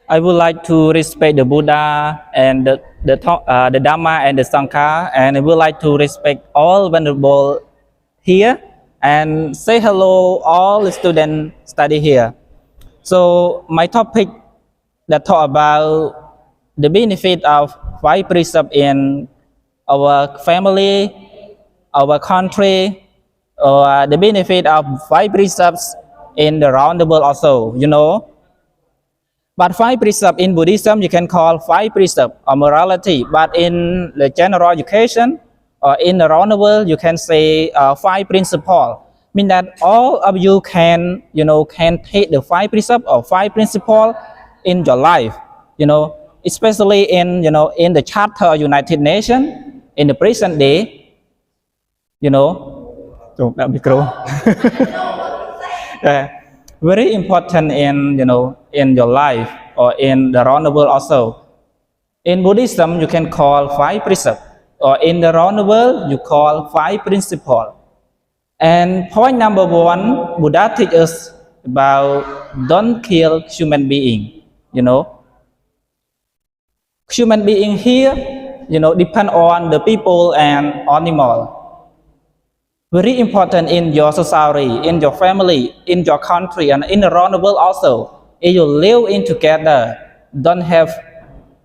I would like to respect the Buddha and the Dhamma and the Sangha, and I would like to respect all venerable here and say hello all the students study here. So my topic that talk about the benefit of five precepts in our family, our country, or the benefit of five precepts in the round the world also, you know. But five precepts in Buddhism you can call five precepts or morality, but in the general education or in around the world you can say five principles. Mean that all of you can, you know, can take the five precepts or five principles in your life, you know, especially in, you know, in the Charter of United Nations in the present day, you know. Yeah, very important in, you know, in your life or in the around the world also. In Buddhism you can call five precepts, or in the around the world you call five principles. And point number one, Buddha teaches us about don't kill human being, you know. Human being here, you know, depend on the people and animal. Very important in your society, in your family, in your country, and in around the world also. If you live in together, don't have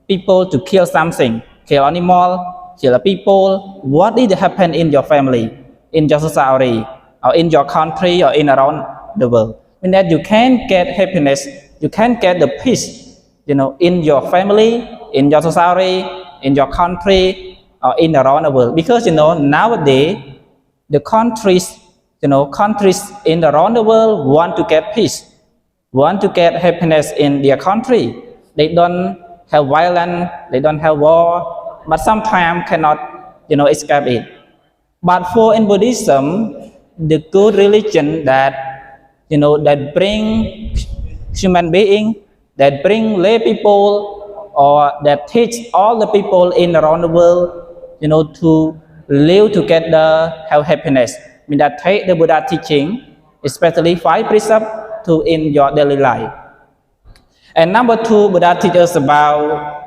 people to kill something, kill animal, kill people. What did happen in your family, in your society, or in your country, or in around the world? Mean that you can get happiness, you can get the peace, you know, in your family, in your society, in your country, or in around the world. Because, you know, nowadays the countries, you know, countries in around the world want to get peace, want to get happiness in their country. They don't have violence, they don't have war, but sometimes cannot, you know, escape it. But for in Buddhism, the good religion that, you know, that bring human being, that bring lay people, or that teach all the people in around the world, you know, to live together, have happiness. I mean that take the Buddha teaching, especially five precepts, to in your daily life. And number two, Buddha teaches about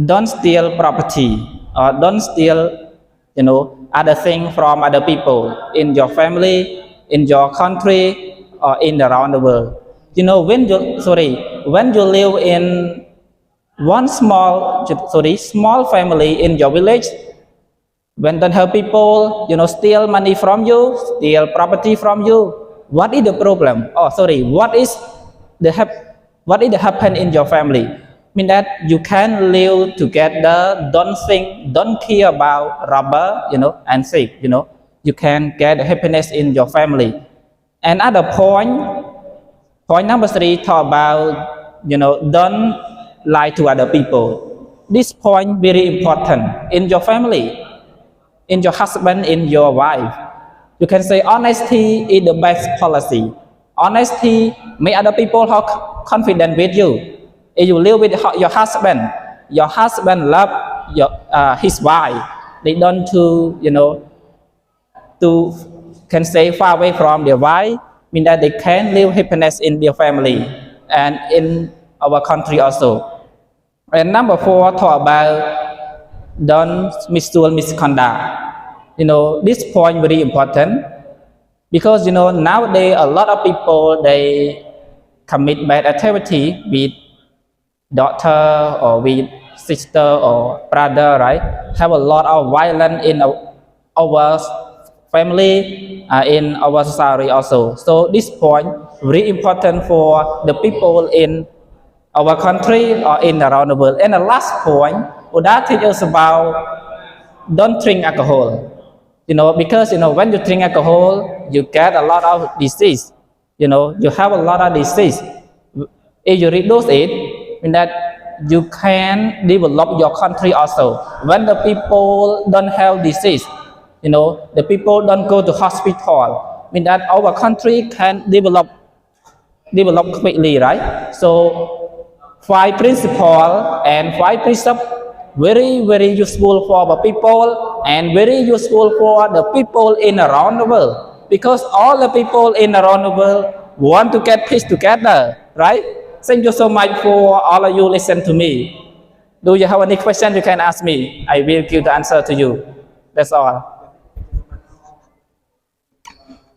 don't steal property, or don't steal, you know, other things from other people in your family, in your country, or in around the world. You know, when you live in one small family in your village, when don't have people, you know, steal money from you, steal property from you, what is the problem? What is the happen in your family? Mean that you can live together, don't care about robber, you know, and thief, you know. You can get happiness in your family. And other point number three, talk about, you know, don't lie to other people. This point very important in your family, in your husband, in your wife. You can say honesty is the best policy. Honesty make other people have confidence with you. If you live with your husband love his wife. They don't to, you know, to can say far away from their wife, mean that they can live happiness in their family and in our country also. And number four, talk about don't misconduct. You know, this point very important because, you know, nowadays a lot of people they commit bad activity with daughter or with sister or brother, right? Have a lot of violence in our family, in our society also. So this point very important for the people in our country or in around the world. And the last point, Buddha teaches about don't drink alcohol. You know, because, you know, when you drink alcohol, you get a lot of disease. You know, you have a lot of disease. If you reduce it, mean that you can develop your country also. When the people don't have disease, you know, the people don't go to hospital, mean that our country can develop quickly, right? So five principles and five precepts very, very useful for the people and very useful for the people in around the world, because all the people in around the world want to get peace together, right? Thank you so much for all of you listen to me. Do you have any question you can ask me? I will give the answer to you. That's all.